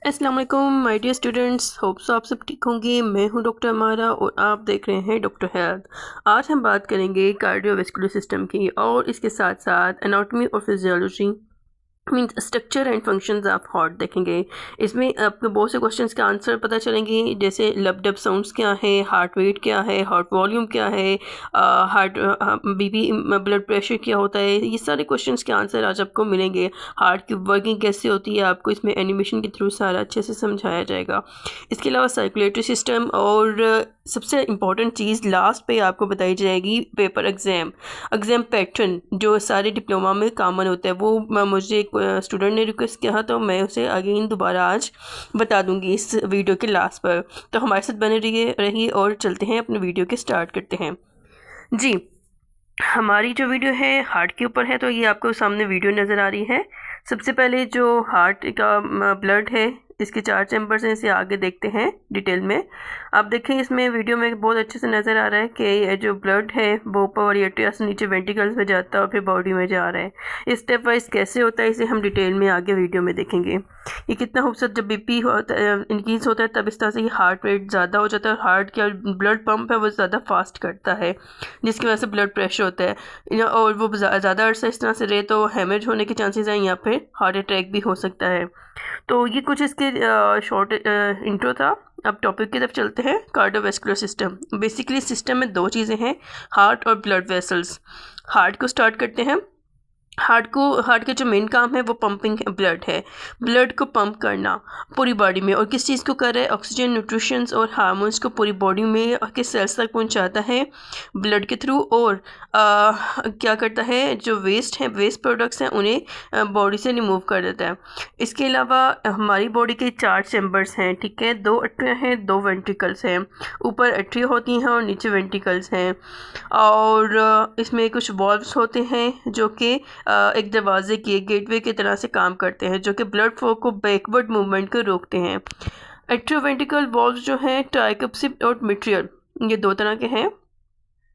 अस्सलाम वालेकुम my dear students, hope so आप सब ठीक होंगे। मैं हूं डॉक्टर अमारा और आप देख रहे हैं डॉक्टर हेल्थ। आज हम बात करेंगे कार्डियोवैस्कुलर सिस्टम की और इसके साथ साथ एनाटॉमी और physiology means structure and functions of heart देखेंगे। इसमें आपको बहुत से क्वेश्चंस के आंसर पता चलेंगे, जैसे लब डब साउंड्स क्या है, हार्ट रेट क्या है, हार्ट वॉल्यूम क्या है, हार्ट बीपी ब्लड प्रेशर क्या होता है। ये सारे क्वेश्चंस के आंसर आज आपको मिलेंगे। हार्ट की वर्किंग कैसे होती है आपको इसमें एनिमेशन के थ्रू सारा अच्छे से समझाया जाएगा। इसके अलावा सर्कुलेटरी सिस्टम और सबसे इम्पॉर्टेंट चीज़ लास्ट पे आपको बताई जाएगी पेपर एग्ज़ाम पैटर्न जो सारे डिप्लोमा में कॉमन होता है। वो मुझे एक स्टूडेंट ने रिक्वेस्ट किया तो मैं उसे अगेन दोबारा आज बता दूंगी इस वीडियो के लास्ट पर। तो हमारे साथ बने रहिए और चलते हैं अपने वीडियो के स्टार्ट करते हैं। जी, हमारी जो वीडियो है हार्ट के ऊपर है, तो ये आपको सामने वीडियो नज़र आ रही है। सबसे पहले जो हार्ट का ब्लड है, इसके 4 चैम्बर्स हैं, इसे आगे देखते हैं डिटेल में। आप देखें इसमें वीडियो में बहुत अच्छे से नज़र आ रहा है कि ये जो ब्लड है वो ऊपर एट्रिया से नीचे वेंट्रिकल्स में जाता है और फिर बॉडी में जा रहा है। इस स्टेप वाइज कैसे होता है इसे हम डिटेल में आगे वीडियो में देखेंगे। ये कितना खूबसूरत, जब बीपी इंक्रीज होता है तब इस तरह से हार्ट रेट ज़्यादा हो जाता है। हार्ट का ब्लड पंप है वो ज़्यादा फास्ट करता है, जिसकी वजह से ब्लड प्रेशर होता है और वो ज़्यादा अरसा इस तरह से रहे तो हेमरेज होने के चांसेस हैं या फिर हार्ट अटैक भी हो सकता है। तो ये कुछ इसके शॉर्ट इंट्रो था। अब टॉपिक की तरफ चलते हैं। कार्डियोवैस्कुलर सिस्टम, बेसिकली सिस्टम में 2 चीज़ें हैं, हार्ट और ब्लड वेसल्स। हार्ट को स्टार्ट करते हैं। हार्ट के जो मेन काम है वो पंपिंग ब्लड है, ब्लड को पंप करना पूरी बॉडी में। और किस चीज़ को कर रहा है? ऑक्सीजन, न्यूट्रिशंस और हार्मोन्स को पूरी बॉडी में के सेल्स तक पहुंचाता है ब्लड के थ्रू। और क्या करता है, जो वेस्ट है, वेस्ट प्रोडक्ट्स हैं, उन्हें बॉडी से रिमूव कर देता है। इसके अलावा हमारी बॉडी के 4 चैम्बर्स हैं, ठीक है। 2 अट्रिया हैं, 2 वेंट्रिकल्स हैं। ऊपर अट्रिया होती हैं और नीचे वेंट्रिकल्स हैं। और इसमें कुछ वॉल्व्स होते हैं जो कि एक दरवाजे की, एक गेटवे की तरह से काम करते हैं, जो कि ब्लड फ्लो को बैकवर्ड मूवमेंट को रोकते हैं। एट्रियोवेंट्रिकल वॉल्व्स जो हैं ट्राइकप्सिड और मिट्रियल, ये 2 तरह के हैं।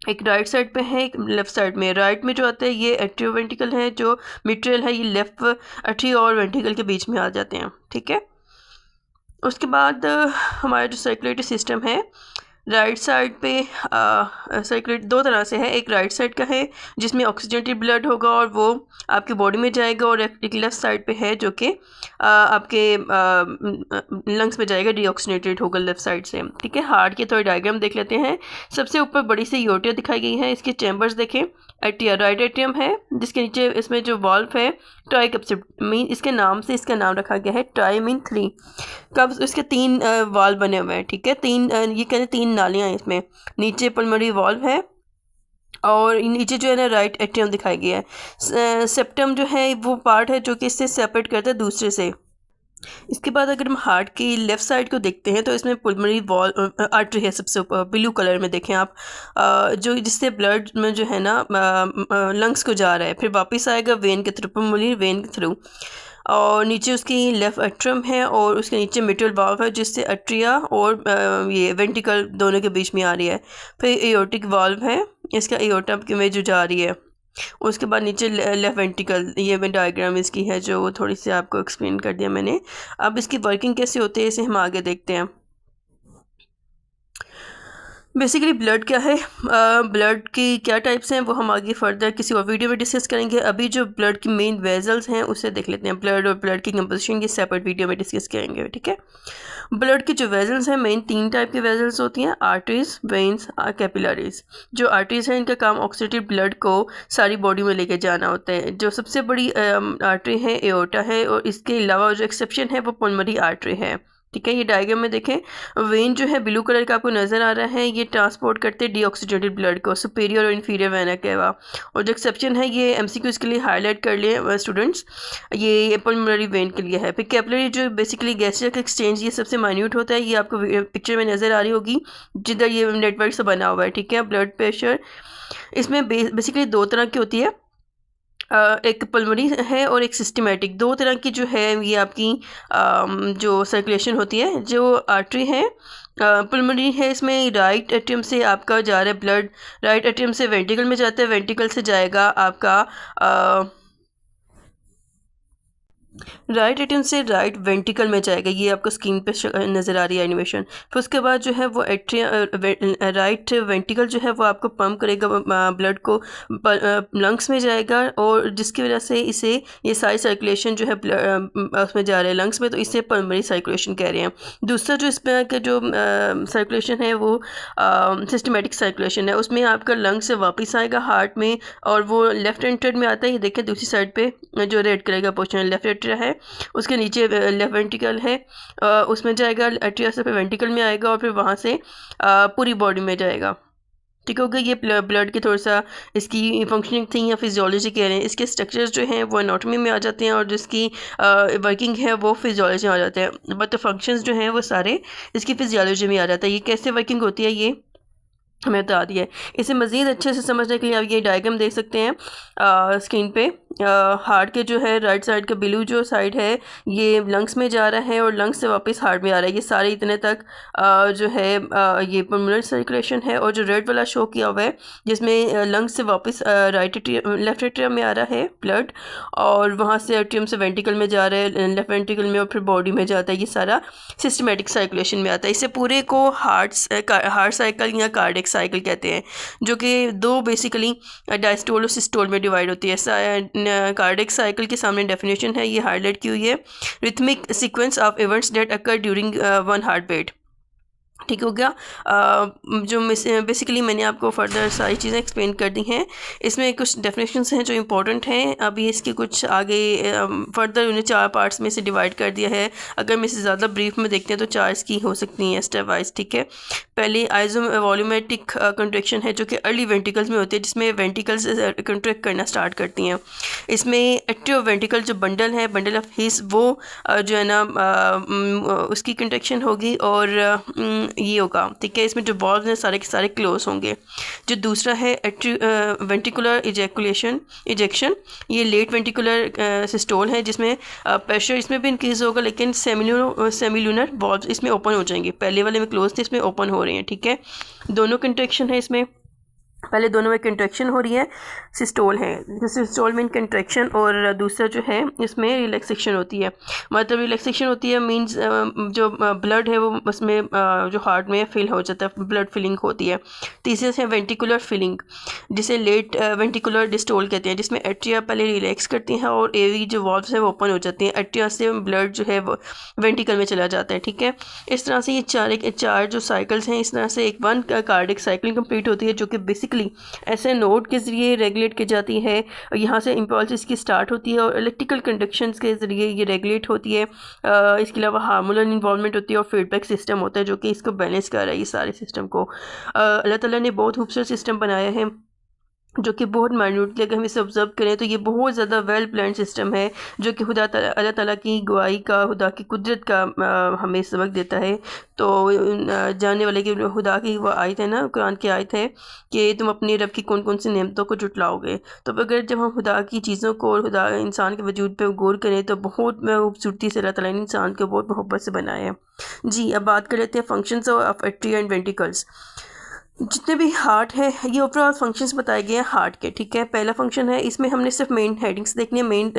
एक राइट साइड पे है, एक लेफ्ट साइड में। राइट में जो आता है ये एट्रियोवेंट्रिकल है, जो मिट्रियल है ये लेफ्ट अट्री और वेंट्रिकल के बीच में आ जाते हैं, ठीक है। उसके बाद हमारा जो सर्कुलेटरी सिस्टम है, राइट साइड पे सर्कुलेट 2 तरह से है। एक राइट साइड का है जिसमें ऑक्सीजनेटेड ब्लड होगा और वो आपकी बॉडी में जाएगा, और एक लेफ्ट साइड पे है जो कि आपके लंग्स में जाएगा, डीऑक्सीजनेटेड होगा लेफ्ट साइड से, ठीक है। हार्ट के थोड़ी डायग्राम देख लेते हैं। सबसे ऊपर बड़ी सी एओर्टा दिखाई गई है, इसके चैम्बर्स देखें। एट्रिया, राइट एट्रियम है जिसके नीचे इसमें जो वॉल्व है ट्राइकप्सिड, मीन इसके नाम से इसका नाम रखा गया है। ट्राई मीन 3, कब इसके 3 वाल्व बने हुए हैं, ठीक है। ये कहते हैं 3 नालियाँ हैं इसमें। नीचे पल्मोनरी वाल्व है और नीचे जो है ना राइट एट्रियम दिखाई गया है। सेप्टम जो है वो पार्ट है जो कि इससे सेपरेट करता है दूसरे से। इसके बाद अगर हम हार्ट की लेफ़्ट साइड को देखते हैं तो इसमें पुलमरी वॉल आर्टरी है सबसे ऊपर, ब्लू कलर में देखें आप, जो जिससे ब्लड में जो है ना लंग्स को जा रहा है, फिर वापस आएगा वेन के थ्रू, पुलमरी वेन के थ्रू। और नीचे उसकी लेफ़्ट एट्रियम है और उसके नीचे मिट्रियल वाल्व है जिससे अट्रिया और ये वेंट्रिकल दोनों के बीच में आ रही है। फिर एओर्टिक वाल्व है, इसका एओर्टा में जो जा रही है। उसके बाद नीचे लेफ्ट वेंट्रिकल, ये मैं डायग्राम इसकी है जो थोड़ी सी आपको एक्सप्लेन कर दिया मैंने। अब इसकी वर्किंग कैसे होती है इसे हम आगे देखते हैं। बेसिकली ब्लड क्या है, ब्लड की क्या टाइप्स हैं वो हम आगे फर्दर किसी और वीडियो में डिस्कस करेंगे। अभी जो ब्लड की मेन वेजल्स हैं उसे देख लेते हैं। ब्लड और ब्लड की कंपोजिशन की सेपरेट वीडियो में डिस्कस करेंगे, ठीक है। ब्लड की जो वेजल्स हैं, मेन 3 टाइप की वेजल्स होती हैं, आर्टरीज, वेन्स और कैपिलरीज। जो आर्टरीज हैं इनका काम ऑक्सीडेटेड ब्लड को सारी बॉडी में लेके जाना होता है। जो सबसे बड़ी आर्टरी है एओर्टा है, और इसके अलावा जो एक्सेप्शन है वो पुलमरी आर्टरी है, ठीक है। ये डायग्राम में देखें, वेन जो है ब्लू कलर का आपको नज़र आ रहा है, ये ट्रांसपोर्ट करते हैं डीऑक्सीडेटेड ब्लड को सुपीरियर और इन्फीरियर वेना के अलावा। और जो एक्सेप्शन है ये एमसीक्यू इसके लिए हाईलाइट कर लिए स्टूडेंट्स, ये पुलमरी वेन के लिए है। फिर कैपिलरी जो बेसिकली गैस्ट्रिक एक्सचेंज, ये सबसे माइन्यूट होता है, ये आपको पिक्चर में नज़र आ रही होगी जिधर ये नेटवर्क से बना हुआ है, ठीक है। ब्लड प्रेशर इसमें बेसिकली 2 तरह की होती है, एक पल्मोनरी है और एक सिस्टमेटिक। 2 तरह की जो है ये आपकी जो सर्कुलेशन होती है। जो आर्टरी है पल्मोनरी है, इसमें राइट एट्रियम से आपका जा रहा है ब्लड, राइट एट्रियम से वेंट्रिकल में जाता है, वेंट्रिकल से जाएगा आपका राइट एट्रियम से राइट वेंट्रिकल में जाएगा, ये आपको स्क्रीन पे नज़र आ रही है एनिमेशन। फिर उसके बाद जो है वो राइट वेंट्रिकल जो है वो आपको पंप करेगा ब्लड को, लंग्स में जाएगा, और जिसकी वजह से इसे ये सारी सर्कुलेशन जो है उसमें जा रहा है लंग्स में, तो इसे पल्मोनरी सर्कुलेशन कह रहे हैं। दूसरा जो इसमें का जो सर्कुलेशन है वो सिस्टमेटिक सर्कुलेशन है, उसमें आपका लंग्स से वापस आएगा हार्ट में, और वो लेफ्ट एंट्रेड में आता है। ये देखें दूसरी साइड पे जो रेड कलर का पोर्शन है लेफ्ट एट्रिया है, उसके नीचे लेफ्ट वेंट्रिकल है, उसमें जाएगा एट्रिया से, फिर वेंट्रिकल में आएगा और फिर वहाँ से पूरी बॉडी में जाएगा। ठीक हो गया। ये ब्लड की थोड़ा सा इसकी फंक्शनिंग थी या फिजियोलॉजी कह रहे हैं, इसके स्ट्रक्चर्स जो हैं वो एनाटॉमी में आ जाते हैं और जिसकी वर्किंग है वो फिजियोलॉजी में आ जाते हैं, बट फंक्शंस जो हैं वो सारे इसकी फिजियोलॉजी में आ जाता है। ये कैसे वर्किंग होती है ये हमें बता दिया है। इसे मज़ीद अच्छे से समझने के लिए आप ये डायग्राम देख सकते हैं स्क्रीन पे। हार्ट के जो है राइट साइड का ब्लू जो साइड है ये लंग्स में जा रहा है और लंग्स से वापस हार्ट में आ रहा है। ये सारे इतने तक जो है ये पल्मोनरी सर्कुलेशन है। और जो रेड वाला शो किया हुआ है जिसमें लंग्स से वापस लेफ्ट एट्रियम में आ रहा है ब्लड, और वहाँ से एट्रियम से वेंट्रिकल में जा रहा है, लेफ्ट वेंट्रिकल में और फिर बॉडी में जाता है। ये सारा सिस्टमेटिक सर्कुलेशन में आता है। इसे पूरे को हार्ट साइकिल या कार्डियक साइकिल कहते हैं, जो कि दो बेसिकली डायस्टोल और सिस्टोल में डिवाइड होती है। कार्डियक साइकिल के सामने डेफिनेशन है, ये हाईलाइट की हुई है, rhythmic sequence of events that occur during one heart beat. ठीक हो गया। जो बेसिकली मैंने आपको फर्दर सारी चीज़ें एक्सप्लेन कर दी हैं। इसमें कुछ डेफिनेशंस हैं जो इंपॉर्टेंट हैं, अभी इसके कुछ आगे फर्दर उन्हें 4 पार्ट्स में से डिवाइड कर दिया है। अगर मैं इसे ज़्यादा ब्रीफ में देखते हैं तो 4 इसकी हो सकती हैं स्टेप वाइज। ठीक है, पहले वॉल्यूमेट्रिक कंट्रैक्शन है जो कि अर्ली वेंट्रिकल्स में होती है, जिसमें वेंट्रिकल्स कंट्रैक्ट करना स्टार्ट करती हैं। इसमें एट्रियो वेंट्रिकल जो बंडल है, बंडल ऑफ हिस, वो जो है ना उसकी कंट्रैक्शन होगी और ये होगा। ठीक है, इसमें जो वॉल्व हैं सारे के सारे क्लोज होंगे। जो दूसरा है वेंट्रिकुलर इजेक्शन, ये लेट वेंट्रिकुलर सिस्टोल है, जिसमें प्रेशर इसमें भी इंक्रीज होगा, लेकिन सेमिलुनर वॉल्व इसमें ओपन हो जाएंगे। पहले वाले में क्लोज थे, इसमें ओपन हो रहे हैं। ठीक है, दोनों कंट्रैक्शन है इसमें, पहले दोनों में कंट्रैक्शन हो रही है, सिस्टोल है, सिस्टोल में कंट्रैक्शन, और दूसरा जो है इसमें रिलैक्सेशन होती है। मतलब रिलैक्सेशन होती है मींस जो ब्लड है वो उसमें जो हार्ट में फिल हो जाता है, ब्लड फिलिंग होती है। तीसरे है वेंट्रिकुलर फिलिंग, जिसे लेट वेंट्रिकुलर डिस्टोल कहते हैं, जिसमें एट्रिया पहले रिलैक्स करती हैं और एवी जो वॉल्व्स है वो ओपन हो जाती हैं, एट्रिया से ब्लड जो है वो वेंट्रिकल में चला जाता है। ठीक है, इस तरह से ये चार जो साइकिल्स हैं, इस तरह से एक वन कार्डिक साइकिल कंप्लीट होती है, जो कि बेसिकली ऐसे नोड के ज़रिए रेगुलेट की जाती है। यहाँ से इम्पल्स इसकी स्टार्ट होती है और इलेक्ट्रिकल कंडक्शंस के ज़रिए ये रेगुलेट होती है। इसके अलावा हार्मोनल इन्वॉल्वमेंट होती है और फीडबैक सिस्टम होता है जो कि इसको बैलेंस कर रहा है। ये सारे सिस्टम को अल्लाह ताला ने बहुत खूबसूरत सिस्टम बनाया है, जो कि बहुत माइन्यूटली अगर हम इसे ऑब्ज़र्व करें तो ये बहुत ज़्यादा वेल प्लान सिस्टम है, जो कि अल्लाह ताला की गवाही का, खुदा की कुदरत का हमें सबक देता है। तो जानने वाले कि खुदा की वो आयत है ना, कुरान की आयत है कि तुम अपनी रब की कौन कौन सी नेमतों को जुटलाओगे। तो अगर जब हम खुदा की चीज़ों को और खुदा इंसान के वजूद पर गौर करें तो बहुत खूबसूरती से अल्लाह ताला ने इंसान को बहुत मोहब्बत से बनाया है। जी, अब बात कर लेते हैं functions of atria and ventricles. जितने भी हार्ट है ये ओवरऑल फंक्शंस बताए गए हैं हार्ट के। ठीक है, पहला फंक्शन है, इसमें हमने सिर्फ मेन हेडिंग्स देखनी है, मेन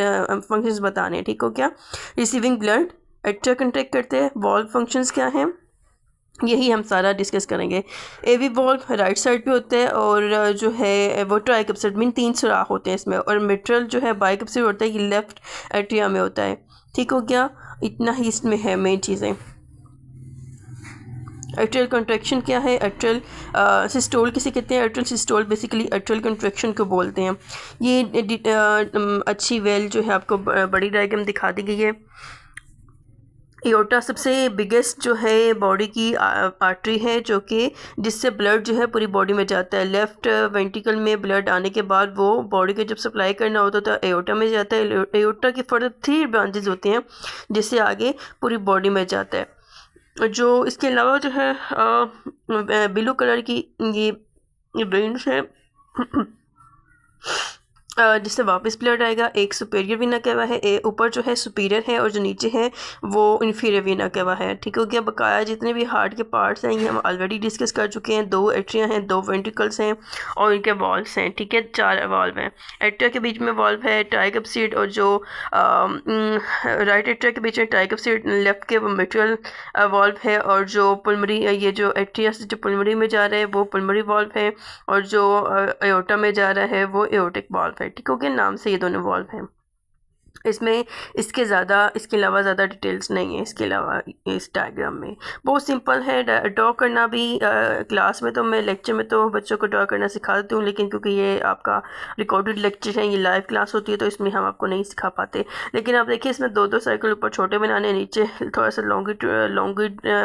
फंक्शंस बताने हैं। ठीक हो क्या, रिसीविंग ब्लड, एट्रिया कंट्रैक्ट करते हैं, वॉल्व फंक्शंस क्या हैं, यही हम सारा डिस्कस करेंगे। एवी वॉल्व राइट साइड पे होता है और जो है वो ट्राइकप्सिड मीन 3 सुराख होते हैं इसमें, और मिट्रल जो है बाइकप्सिड होता है, ये लेफ्ट एट्रिया में होता है। ठीक हो गया, इतना ही इसमें है मेन चीज़ें। एट्रियल कंट्रैक्शन क्या है, एट्रियल सिस्टोल किसे कहते हैं, atrial systole basically atrial contraction को बोलते हैं। ये अच्छी वेल जो है आपको बड़ी डायग्राम दिखा दी गई है। एओर्टा सबसे बिगेस्ट जो है बॉडी की आर्टरी है, जो कि जिससे ब्लड जो है पूरी बॉडी में जाता है। लेफ़्ट वेंट्रिकल में ब्लड आने के बाद वो बॉडी को जब सप्लाई करना होता है तो एओर्टा में जाता है। एओर्टा की फर्दर 3 ब्रांचेज होती हैं जिससे आगे पूरी बॉडी में जाता है। जो इसके अलावा जो है ब्लू कलर की ये वेन्स है जिससे वापस ब्लड आएगा। एक सुपेरियर वीना केवा है, ऊपर जो है सुपीरियर है और जो नीचे है वो इन्फीरियर वीना केवा है। ठीक हो गया। बकाया जितने भी हार्ट के पार्ट्स हैं ये हम ऑलरेडी डिस्कस कर चुके हैं। 2 एट्रिया हैं, 2 वेंट्रिकल्स हैं और इनके वॉल्व्स हैं। ठीक है, 4 वॉल्व हैं। एट्रिया के बीच में वॉल्व है ट्राइकप्सिड, और जो राइट एट्रिया के बीच में ट्राइकप्सिड, लेफ्ट के वो मिट्रियल वॉल्व है, और जो पुलमरी ये जो एट्रिया से जो पुलमरी में जा रहा है वो पुलमरी वॉल्व है, और जो एओर्टा में जा रहा है वो एओर्टिक वॉल्व है। ठीक हो गया, नाम से ये दोनों वॉल्व हैं। इसमें इसके अलावा ज़्यादा डिटेल्स नहीं है। इसके अलावा इस डायग्राम में बहुत सिंपल है। ड्रॉ करना भी क्लास में तो मैं लेक्चर में तो बच्चों को ड्रॉ करना सिखा देती हूँ, लेकिन क्योंकि ये आपका रिकॉर्डेड लेक्चर है, ये लाइव क्लास होती है, तो इसमें हम आपको नहीं सिखा पाते। लेकिन आप देखिए इसमें 2-2 सर्कल ऊपर छोटे बनाने, नीचे थोड़ा सा लॉन्गिड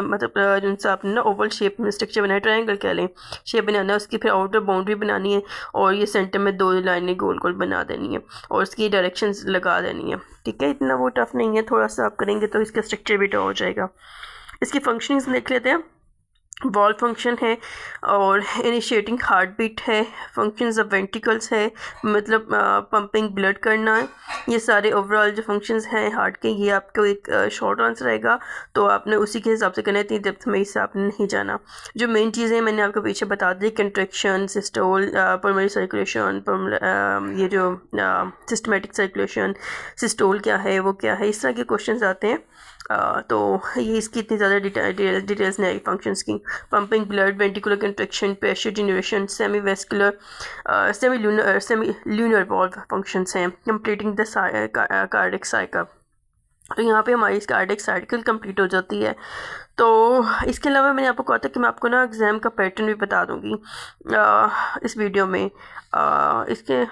मतलब जिनसे आपने ना ओवल शेप में स्ट्रक्चर बनाया, ट्रायंगल कह लें, शेप बनाना है। उसकी फिर आउटर बाउंड्री बनानी है और ये सेंटर में 2 लाइनें गोल गोल बना देनी है और इसकी डायरेक्शंस लगा देनी है। ठीक है, इतना वो टफ नहीं है, थोड़ा सा आप करेंगे तो इसका स्ट्रक्चर भी ड्रॉ हो जाएगा। इसकी फंक्शनिंग्स देख लेते हैं। वॉल फंक्शन है और इनिशिएटिंग हार्ट बीट है, फंक्शंस ऑफ वेंट्रिकल्स है, मतलब पंपिंग ब्लड करना है। ये सारे ओवरऑल जो फंक्शंस हैं हार्ट के, ये आपको एक शॉर्ट आंसर आएगा, तो आपने उसी के हिसाब से करना है। इतनी डेप्थ में इससे आपने नहीं जाना। जो मेन चीज़ें मैंने आपको पीछे बता दी, कंट्रैक्शन, सिस्टोल, पल्मोनरी सर्कुलेशन, ये जो सिस्टमेटिक सर्कुलेशन, सिस्टोल क्या है, वो क्या है, इस तरह के क्वेश्चन आते हैं। तो ये इसकी इतनी ज़्यादा डिटेल्स नहीं आई फंक्शंस की। Pumping blood, ventricular contraction, pressure generation, semi lunar valve functions हैं। कंप्लीटिंग द कार्डियक साइकिल, तो यहाँ पे हमारी कार्डियक साइकिल कंप्लीट हो जाती है। तो इसके अलावा मैंने आपको कहा था कि मैं आपको ना एग्ज़ाम का पैटर्न भी बता दूँगी इस वीडियो में। इसके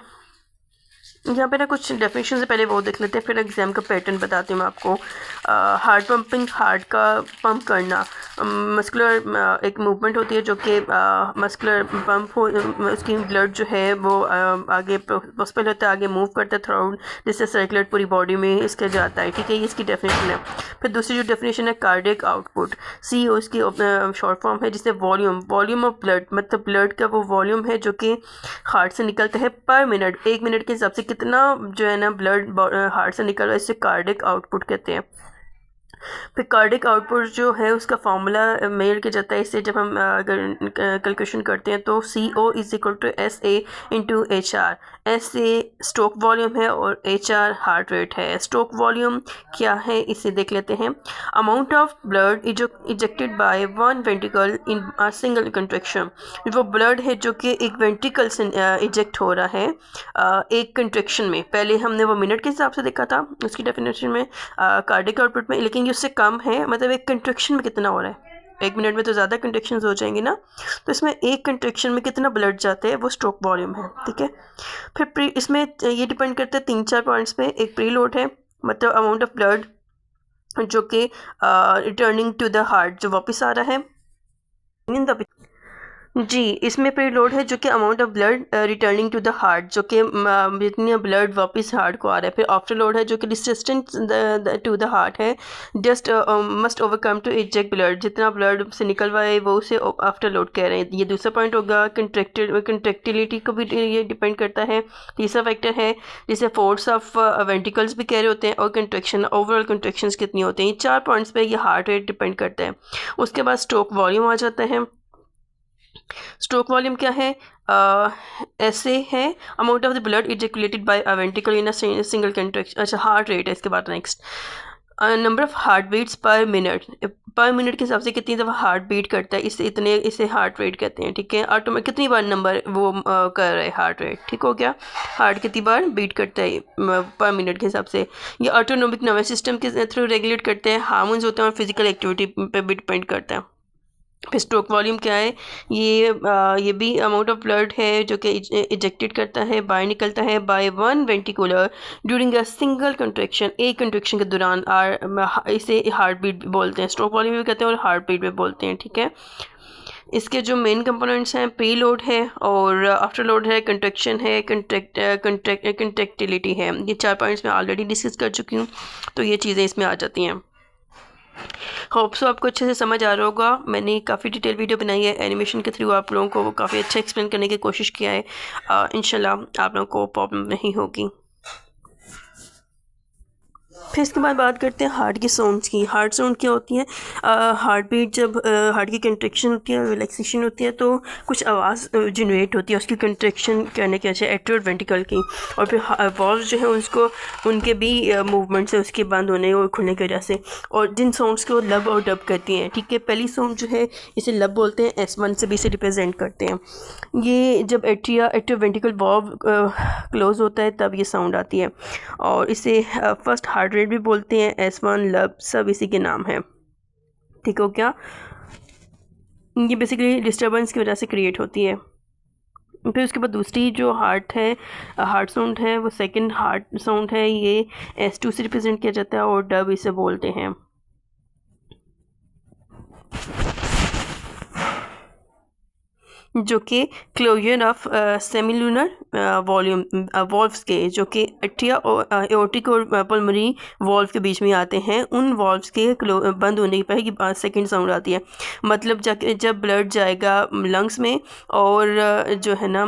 यहाँ पे ना कुछ डेफिनेशन से पहले वो देख लेते हैं, फिर एग्ज़ाम का पैटर्न बताती हूँ मैं आपको। हार्ट पंपिंग, हार्ट का पंप करना, मस्कुलर एक मूवमेंट होती है जो कि मस्कुलर पंप हो, उसकी ब्लड जो है वो आगे पॉसिबल होता है, आगे मूव करता है थ्रू आउट, जिससे सर्कुलेट पूरी बॉडी में इसके जाता है। ठीक है, ये इसकी डेफिनेशन है। फिर दूसरी जो डेफिनेशन है कार्डियक आउटपुट, सी ओ इसकी शॉर्ट फॉर्म है, जिससे वॉल्यूम ऑफ ब्लड, मतलब ब्लड का वो वॉल्यूम है जो कि हार्ट से निकलता है पर मिनट, 1 मिनट के हिसाब से कितना जो है ना ब्लड हार्ट से निकल रहा है, इससे कार्डियक आउटपुट कहते हैं। फिर कार्डिक आउटपुट जो है उसका फार्मूला मेल किया जाता है। इससे जब हम अगर कैलकुलेशन करते हैं तो CO is equal to SA into HR। SA stroke volume है और HR हार्ट रेट है। स्ट्रोक वॉल्यूम क्या है इसे देख लेते हैं। Amount of blood ejected by one ventricle in a single contraction, वो ब्लड है जो कि एक वेंट्रिकल से इजेक्ट हो रहा है एक कंट्रैक्शन में। पहले हमने वो मिनट के हिसाब से देखा था उसकी डेफिनेशन में, कार्डिक आउटपुट में, लेकिन ये उससे कम है, मतलब एक कंट्रैक्शन में कितना हो रहा है। 1 मिनट में तो ज़्यादा कंट्रैक्शंस हो जाएंगे ना, तो इसमें एक कंट्रैक्शन में कितना ब्लड जाता है वो स्ट्रोक वॉल्यूम है। ठीक है, फिर इसमें ये डिपेंड करता है 3-4 पॉइंट्स पे। एक प्री लोड है, मतलब अमाउंट ऑफ ब्लड जो कि रिटर्निंग टू द हार्ट, जो वापस आ रहा है इन द जी, इसमें प्रीलोड है जो कि amount of blood returning to the heart, जो कि जितनी ब्लड वापस हार्ट को आ रहा है। फिर आफ्टर लोड है जो कि डिस्टेंस टू द हार्ट है, just must overcome to eject blood, जितना ब्लड से निकल रहा है वो उसे आफ्टर लोड कह रहे हैं। ये दूसरा पॉइंट होगा। कंट्रैक्टिलिटी को भी ये डिपेंड करता है। तीसरा फैक्टर है जिसे फोर्स ऑफ वेंटिकल्स भी कह रहे होते हैं, और कंट्रैक्शन, ओवरऑल कंट्रैक्शंस कितनी होते हैं। 4 पॉइंट्स पे ये हार्ट रेट डिपेंड करता है। उसके बाद स्ट्रोक वॉल्यूम आ जाता है। स्ट्रोक वॉल्यूम क्या है, ऐसे है amount of the blood ejaculated by a ventricle in a single contraction. अच्छा, हार्ट रेट है इसके बाद next. Number of heart beats per minute के हिसाब से कितनी दफ़ा हार्ट बीट करता है, इसे हार्ट रेट कहते हैं। ठीक है, ऑटोमेटिक कितनी बार नंबर वो कर रहा है हार्ट रेट। ठीक हो गया, हार्ट कितनी बार बीट करता है पर मिनट के हिसाब से। ये ऑटोनोमिक नर्वस सिस्टम के थ्रू रेगुलेट करते हैं। हार्मोन्स होते हैं और फिजिकल एक्टिविटी पे भी डिपेंड करता है। फिर स्ट्रोक वॉल्यूम क्या है, ये भी अमाउंट ऑफ ब्लड है जो कि इजेक्टेड करता है, बाहर निकलता है by one ventricular during a single contraction, एक कंट्रैक्शन के दौरान। इसे हार्ट बीट भी बोलते हैं, स्ट्रोक वॉल्यूम भी कहते हैं और हार्ट बीट भी बोलते हैं। ठीक है, इसके जो मेन कंपोनेंट्स हैं, प्री लोड है और आफ्टर लोड है, कंट्रैक्शन है, कंट्रैक्टिलिटी है। ये 4 पॉइंट्स मैं ऑलरेडी डिस्कस कर चुकी हूँ, तो ये चीज़ें इसमें आ जाती हैं। होप सो आपको अच्छे से समझ आ रहा होगा। मैंने काफ़ी डिटेल वीडियो बनाई है एनिमेशन के थ्रू, आप लोगों को काफ़ी अच्छा एक्सप्लेन करने की कोशिश किया है। इंशाल्लाह आप लोगों को प्रॉब्लम नहीं होगी। फिर इसके बाद बात करते हैं हार्ट की साउंड्स की। हार्ट साउंड क्या होती है? हार्ट बीट, जब हार्ट की कंट्रैक्शन होती है, रिलैक्सेशन होती है, तो कुछ आवाज़ जनरेट होती है उसकी कंट्रैक्शन करने की वजह से, एट्रियल वेंट्रिकल की। और फिर वॉल्व्स जो है उसको, उनके भी मूवमेंट से, उसके बंद होने और खुलने की वजह से, और जिन साउंड्स को लब और डब करती हैं। ठीक है, पहली साउंड जो है इसे लब बोलते हैं, S1 से भी इसे रिप्रेजेंट करते हैं। ये जब एट्रियल वेंट्रिकल वॉल्व क्लोज होता है तब ये साउंड आती है, और इसे फर्स्ट हार्ट रेट भी बोलते हैं, S1 लब सब इसी के नाम है। ठीक हो क्या? ये बेसिकली डिस्टर्बेंस की वजह से क्रिएट होती है। फिर उसके बाद दूसरी जो हार्ट साउंड है वो सेकंड हार्ट साउंड है, ये S2 से रिप्रेजेंट किया जाता है और डब इसे बोलते हैं। जो कि closure of semilunar volume valves के, जो कि एट्रिया और एओर्टिक और पल्मोनरी वॉल्व के बीच में आते हैं, उन वॉल्व्स के बंद होने की सेकंड साउंड आती है। मतलब जब ब्लड जाएगा लंग्स में और जो है ना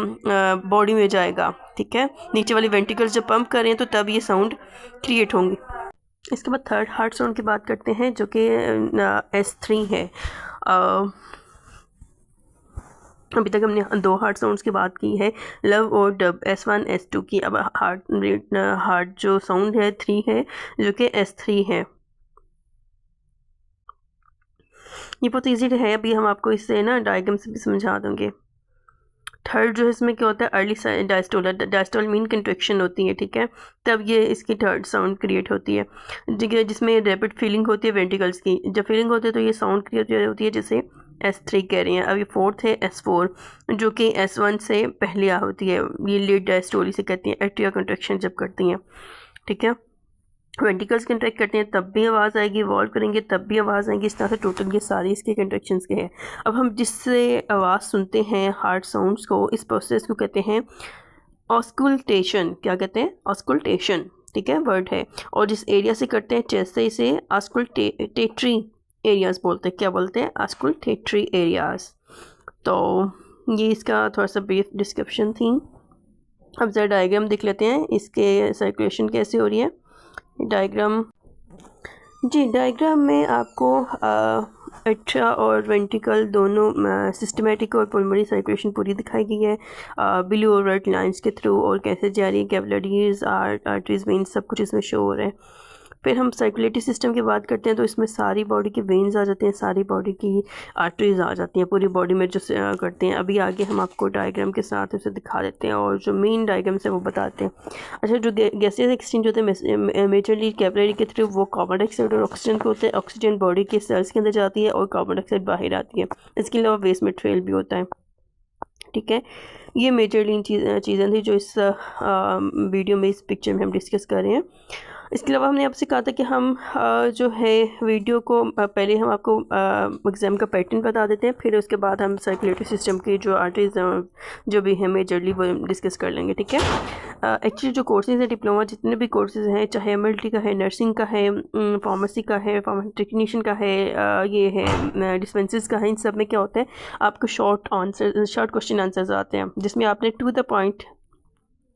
बॉडी में जाएगा, ठीक है, नीचे वाली वेंट्रिकल्स जब पंप करें तो तब ये साउंड क्रिएट होंगी। इसके बाद थर्ड हार्ट साउंड की बात करते हैं, जो कि S3 है। अभी तक हमने 2 हार्ट साउंड्स की बात की है, लव और डब, S1 S2 की। अब हार्ट जो साउंड है 3 है, जो कि S3 है। ये बहुत इजी है, अभी हम आपको इससे ना डायग्राम से भी समझा देंगे। थर्ड जो है इसमें क्या होता है, अर्ली डायस्टोल मीन कंट्रैक्शन होती है, ठीक है, तब ये इसकी थर्ड साउंड क्रिएट होती है, जिसमें रैपिड फीलिंग होती है वेंट्रिकल्स की। जब फीलिंग होती है तो ये साउंड क्रिएट होती है, जिसे S3 कह रहे हैं। अभी फोर्थ है S4, जो कि S1 से पहले होती है। ये लेट डायस्टोली से कहती हैं, एट्रियल कंट्रैक्शन जब करती हैं, ठीक है। वेंट्रिकल्स कंट्रैक्ट करते हैं तब भी आवाज़ आएगी, वॉल्व करेंगे तब भी आवाज़ आएगी। इस तरह से टोटल ये सारी इसके कंट्रैक्शंस के हैं। अब हम जिससे आवाज़ सुनते हैं हार्ट साउंड्स को, इस प्रोसेस को कहते हैं ऑस्कुल्टेशन। क्या कहते हैं? ऑस्कुल्टेशन, ठीक है, वर्ड है। और जिस एरिया से करते हैं चेस्ट से, इसे ऑस्कुल्टेटरी एरियाज बोलते हैं। क्या बोलते हैं? ऑस्कुल्टेटरी एरियाज। तो ये इसका थोड़ा सा ब्रीफ डिस्क्रिप्शन थी। अब ज़रा डायग्राम देख लेते हैं, इसके सर्कुलेशन कैसे हो रही है। डायग्राम जी, डायग्राम में आपको एट्रिया और वेंट्रिकल दोनों सिस्टमेटिक और पल्मोनरी सर्कुलेशन पूरी दिखाई गई है ब्लू और रेड लाइंस के थ्रू, और कैसे जा रही है, कैपिलरीज, आर्टरीज, वेन्स, सब कुछ इसमें शो हो रहा है। फिर हम सर्कुलेटरी सिस्टम की बात करते हैं तो इसमें सारी बॉडी के वेन्स आ जाते हैं, सारी बॉडी की आर्टरीज आ जाती हैं, पूरी बॉडी में जो करते हैं। अभी आगे हम आपको डायग्राम के साथ उसे दिखा देते हैं और जो मेन डायग्राम है वो बताते हैं। अच्छा, जो गैसेस एक्सचेंज होते हैं मेजरली कैपिलरी के थ्रू, वो कार्बन डाइऑक्साइड और ऑक्सीजन के होते हैं। ऑक्सीजन बॉडी के सेल्स के अंदर जाती है और कार्बन डाइऑक्साइड बाहर आती है। इसके अलावा वेस्ट मटेरियल भी होता है, ठीक है। ये मेजरली इन चीज़ें थी जो इस वीडियो में, इस पिक्चर में हम डिस्कस कर रहे हैं। इसके अलावा हमने आपसे कहा था कि हम जो है वीडियो को पहले हम आपको एग्ज़ाम का पैटर्न बता देते हैं, फिर उसके बाद हम सर्कुलेटरी सिस्टम की जो आर्टरीज जो भी है मेजरली वो डिस्कस कर लेंगे, ठीक है। एक्चुअली जो कोर्सेज़ हैं डिप्लोमा, जितने भी कोर्सेज़ हैं, चाहे MLT का है, नर्सिंग का है, फार्मेसी का है, फार्मेसी टेक्नीशियन का है, ये है डिस्पेंसर्स का है, इन सब में क्या होता है, आपको शॉर्ट क्वेश्चन आंसर्स आते हैं, जिसमें आपने टू द पॉइंट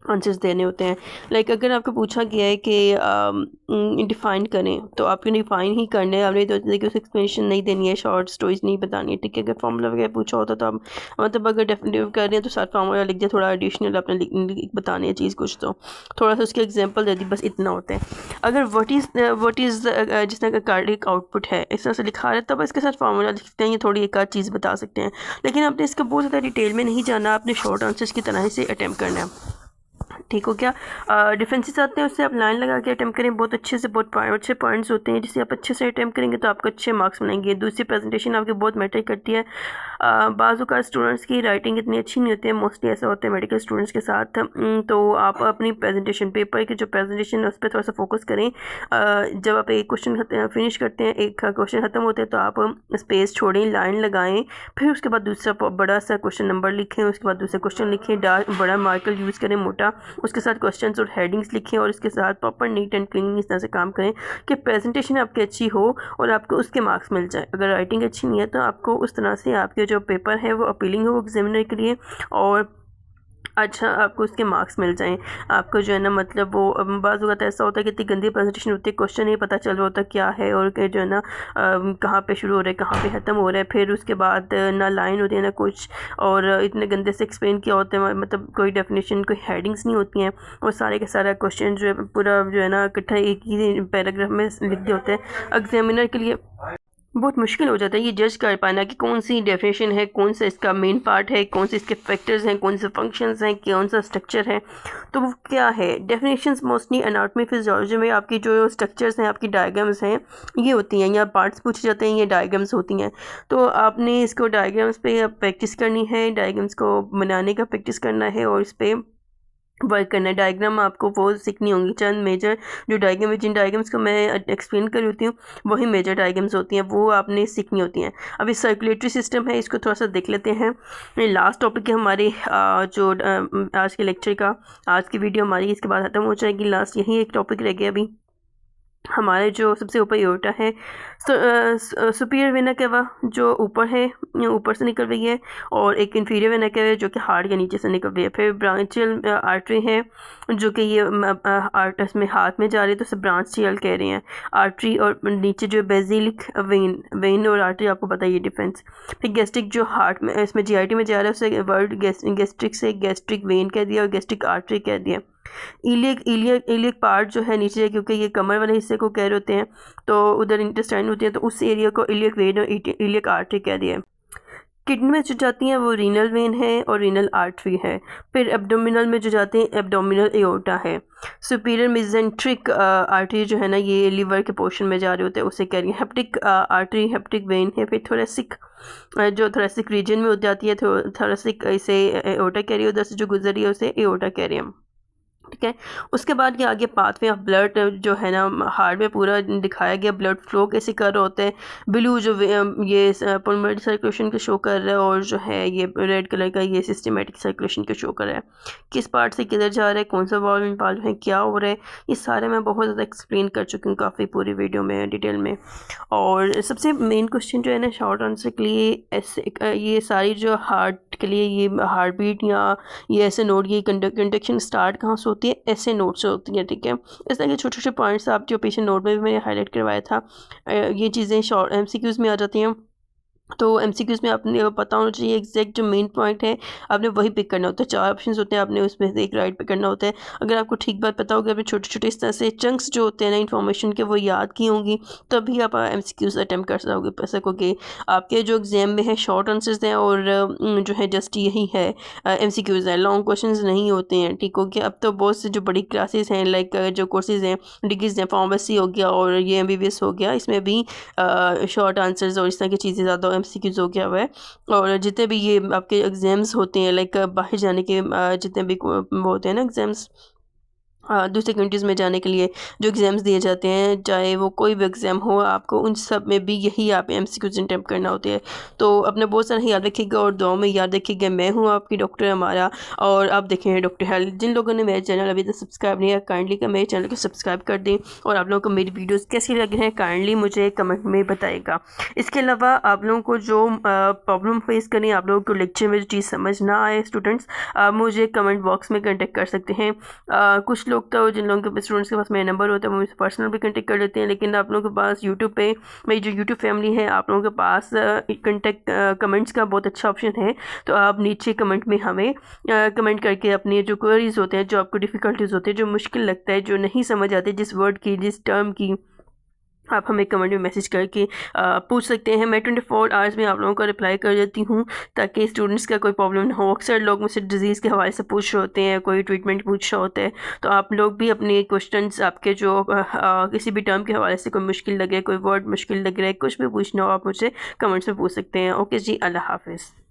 आंसर्स देने होते हैं। लाइक अगर आपको पूछा गया है कि डिफ़ाइन करें, तो आपको डिफ़ाइन ही करना है, आपने तो देखिए उस एक्सप्लेनेशन नहीं देनी है, शॉर्ट स्टोरीज नहीं बतानी है, ठीक है। अगर फार्मूला वगैरह पूछा होता तो आप मतलब अगर डेफिनेटिव कर रहे हैं तो साथ फार्मूला लिख दिया, थोड़ा एडिशनल अपने बतानी है चीज़ कुछ, तो थोड़ा सा उसके एग्जाम्पल दे दी, बस इतना होता है। अगर वट इज़ जिस तरह का कार्डिक आउटपुट है, इस तरह से लिखा रहा है, तब इसके साथ फार्मूला लिखते हैं, ये थोड़ी एक आध चीज़ बता सकते हैं, लेकिन आपने इसका बहुत ज़्यादा डिटेल में नहीं जाना, आपने शॉर्ट आंसर्स की तरह से अटैम्प्ट करना है, ठीक हो क्या। डिफेंसेस आते हैं, उससे आप लाइन लगा के अटैम्प्ट करें, बहुत अच्छे से, बहुत अच्छे पॉइंट्स होते हैं, जिससे आप अच्छे से अटैम्प्ट करेंगे तो आपको अच्छे मार्क्स मिलेंगे। दूसरी प्रेजेंटेशन आपकी बहुत मैटर करती है। बाज़ औक़ात स्टूडेंट्स की राइटिंग इतनी अच्छी नहीं होती है, मोस्टली ऐसा होता है मेडिकल स्टूडेंट्स के साथ, तो आप अपनी प्रेजेंटेशन, पेपर की जो प्रेजेंटेशन है उस पर थोड़ा सा फोकस करें। जब आप एक क्वेश्चन फिनिश करते हैं, एक क्वेश्चन ख़त्म होता है, तो आप स्पेस छोड़ें, लाइन लगाएं, फिर उसके बाद दूसरा बड़ा सा क्वेश्चन नंबर लिखें, उसके बाद दूसरा क्वेश्चन लिखें, बड़ा मार्कर यूज़ करें, मोटा, उसके साथ क्वेश्चंस और हेडिंग्स लिखें और इसके साथ प्रॉपर नीट एंड क्लीन इस तरह से काम करें कि प्रेजेंटेशन आपकी अच्छी हो और आपको उसके मार्क्स मिल जाए। अगर राइटिंग अच्छी नहीं है तो आपको उस तरह से आपके जो पेपर है वो अपीलिंग हो एग्जामिनर के लिए और अच्छा आपको उसके मार्क्स मिल जाएं। आपको जो है ना मतलब वो बाज़ वक़्त ऐसा होता है कि इतनी गंदी प्रेजेंटेशन होती है, क्वेश्चन नहीं पता चल रहा होता क्या है और जो है ना कहाँ पे शुरू हो रहा है कहाँ पे ख़त्म हो रहा है। फिर उसके बाद ना लाइन होती है ना कुछ, और इतने गंदे से एक्सप्लेन किया होता है, मतलब कोई डेफिनेशन कोई हेडिंग्स नहीं होती हैं और सारे के सारा क्वेश्चन जो है पूरा जो है ना इकट्ठा एक ही पैराग्राफ में लिख दिए होते हैं। एग्जामिनर के लिए बहुत मुश्किल हो जाता है ये जज कर पाना कि कौन सी डेफिनेशन है, कौन सा इसका मेन पार्ट है, कौन से इसके फैक्टर्स हैं, कौन से फंक्शंस हैं, कौन सा स्ट्रक्चर है। तो वो क्या है डेफिनेशंस मोस्टली एनाटॉमी फिजियोलॉजी में आपकी जो स्ट्रक्चर्स हैं, आपकी डायग्राम्स हैं, ये होती हैं या पार्ट्स पूछे जाते हैं, ये डायग्राम्स होती हैं। तो आपने इसको डायग्राम्स पे प्रैक्टिस करनी है, डायग्राम्स को बनाने का प्रैक्टिस करना है और इस पर वर्क करना है। डायग्राम आपको वो सीखनी होंगी, चंद मेजर जो डायग्राम, जिन डायग्राम्स को मैं एक्सप्लेन कर होती हूँ वही मेजर डायग्राम्स होती हैं, वो आपने सीखनी होती हैं। अभी सर्कुलेटरी सिस्टम है, इसको थोड़ा सा देख लेते हैं। लास्ट टॉपिक है हमारे जो आज के लेक्चर का, आज की वीडियो हमारी इसके बाद ख़त्म हो जाएगी। लास्ट यही एक टॉपिक रह गया अभी हमारे जो सबसे ऊपर एओर्टा है, सुपीरियर वेना केवा जो ऊपर है, ऊपर से निकल रही है, और एक इन्फीरियर वेना केवा है जो कि हार्ट के नीचे से निकल रही है। फिर ब्रांचियल आर्टरी है जो कि ये आर्टस में हाथ में जा रही है तो उसे ब्रांचियल कह रहे हैं आर्टरी, और नीचे जो बेसिलिक वेन और आर्टरी आपको पता है ये डिफरेंस। फिर गैस्ट्रिक जो हार्ट में इसमें जीआईटी में जा रहा है उसे वर्ड गैस्ट्रिक से गैस्ट्रिक वेन कह दिया और गैस्ट्रिक आर्टरी कह दिया। इलियक पार्ट जो है नीचे, क्योंकि ये कमर वाले हिस्से को कह रहे होते हैं तो उधर इंटेस्टाइन होती है तो उस एरिया को इलियक वेन और इलियक आर्टरी कह दिया। किडनी में जो जाती हैं वो रीनल वेन है और रीनल आर्टरी है। फिर एब्डोमिनल में जो जाते हैं एब्डोमिनल एओर्टा है। सुपीरियर मिजेंट्रिक आर्टरी जो है ना ये लिवर के पोर्शन में जा रहे होते हैं उसे कह रही है हेप्टिक आर्टरी, हेप्टिक वेन है। फिर थोरेसिक जो थोरेसिक रीजन में हो जाती है थोरेसिक, इसे एओर्टा कह रही है, उधर से जो गुजर रही है उसे एओर्टा कह रही है। ठीक है, उसके बाद ये आगे पाथवे ऑफ ब्लड जो है ना हार्ट में पूरा दिखाया गया, ब्लड फ्लो कैसे कर रहे होते हैं। ब्लू जो ये पल्मोनरी सर्कुलेशन को शो कर रहा है और जो है ये रेड कलर का ये सिस्टमेटिक सर्कुलेशन को शो कर रहा है, किस पार्ट से किधर जा रहा है, कौन सा वॉल्व इन्वॉल्व है, क्या हो रहा है, ये सारे मैं बहुत ज़्यादा एक्सप्लेन कर चुकी हूँ काफ़ी पूरी वीडियो में डिटेल में। और सबसे मेन क्वेश्चन जो है ना शॉर्ट आंसर के लिए ऐसे ये सारी जो हार्ट के लिए ये हार्ट बीट या ये ऐसे नोट, ये कंडक्शन स्टार्ट कहाँ से होती है, ऐसे नोट से होती है। ठीक है, इस तरह के छोटे छोटे पॉइंट्स आप जो पेशेंट नोट में भी मैंने हाईलाइट करवाया था, ये चीज़ें शॉर्ट एमसीक्यूज़ में आ जाती हैं। तो एमसीक्यूज़ में आपने पता होना चाहिए एग्जैक्ट जो मेन पॉइंट है आपने वही पिक करना होता है। 4 ऑप्शंस होते हैं, आपने उसमें से एक राइट पिक करना होता है। अगर आपको ठीक बात पता होगी, आपने छोटे छोटे इस तरह से चंक्स जो होते हैं ना इन्फॉर्मेशन के वो याद की होंगी, तभी आप एमसीक्यूज़ अटैम्प्ट कर सकोगे। आपके जो एग्जाम में है शॉर्ट आंसर्स हैं और जो है जस्ट यही है एमसीक्यूज़ है, लॉन्ग क्वेश्चन नहीं होते हैं। ठीक हो गया। अब तो बहुत से जो बड़ी क्लासेस हैं लाइक जो कोर्सेज़ हैं, डिग्रीज हैं, फार्मेसी हो गया और ये एमबीबीएस हो गया, इसमें भी शॉर्ट आंसर्स और इस तरह की चीज़ें ज़्यादा एमसीक्यूज़ हो गया हुआ है। और जितने भी ये आपके एग्ज़ाम्स होते हैं लाइक बाहर जाने के जितने भी वो होते हैं ना एग्ज़ाम्स, दूसरे कंट्रीज़ में जाने के लिए जो एग्ज़ाम्स दिए जाते हैं, चाहे वो कोई भी एग्ज़ाम हो, आपको उन सब में भी यही आप एमसीक्यूज़ अटेम्प्ट करना होते हैं। तो अपने बहुत सारा याद रखिएगा और दुआओं में याद रखिएगा। मैं हूँ आपकी डॉक्टर हमारा और आप देखें हैं डॉक्टर हेल्थ। जिन लोगों ने मेरे चैनल अभी तक सब्सक्राइब नहीं किया काइंडली का मेरे चैनल को सब्सक्राइब कर दें, और आप लोगों को मेरी वीडियोज़ कैसी लग रही हैं काइंडली मुझे कमेंट में बताइएगा। इसके अलावा आप लोगों को जो प्रॉब्लम फेस करनी है, आप लोगों को लेक्चर में जो चीज़ समझ ना आए स्टूडेंट्स, आप मुझे कमेंट बॉक्स में कॉन्टेक्ट कर सकते हैं। कुछ लोग तो जिन लोगों के स्टूडेंट्स के पास मेरा नंबर होता है वो मुझसे पर्सनल भी कॉन्टेक्ट कर लेते हैं, लेकिन आप लोगों के पास यूट्यूब पे मेरी जो यूट्यूब फैमिली है, आप लोगों के पास कॉन्टेक्ट कमेंट्स का बहुत अच्छा ऑप्शन है। तो आप नीचे कमेंट में हमें कमेंट करके अपने जो क्वेरीज होते हैं, जो आपको डिफ़िकल्टीज होते हैं, जो मुश्किल लगता है, जो नहीं समझ आते, जिस वर्ड की जिस टर्म की, आप हमें कमेंट में मैसेज करके पूछ सकते हैं। मैं 24 आवर्स में आप लोगों का रिप्लाई कर देती हूँ ताकि स्टूडेंट्स का कोई प्रॉब्लम ना हो। अक्सर लोग मुझसे डिज़ीज़ के हवाले से पूछ रहे होते हैं, कोई ट्रीटमेंट पूछ रहे होते हैं, तो आप लोग भी अपने क्वेश्चंस आपके जो किसी भी टर्म के हवाले से कोई मुश्किल लगे, कोई वर्ड मुश्किल लग रहा है, कुछ भी पूछना हो आप मुझसे कमेंट्स में पूछ सकते हैं। ओके जी, अल्लाह हाफ़िज़।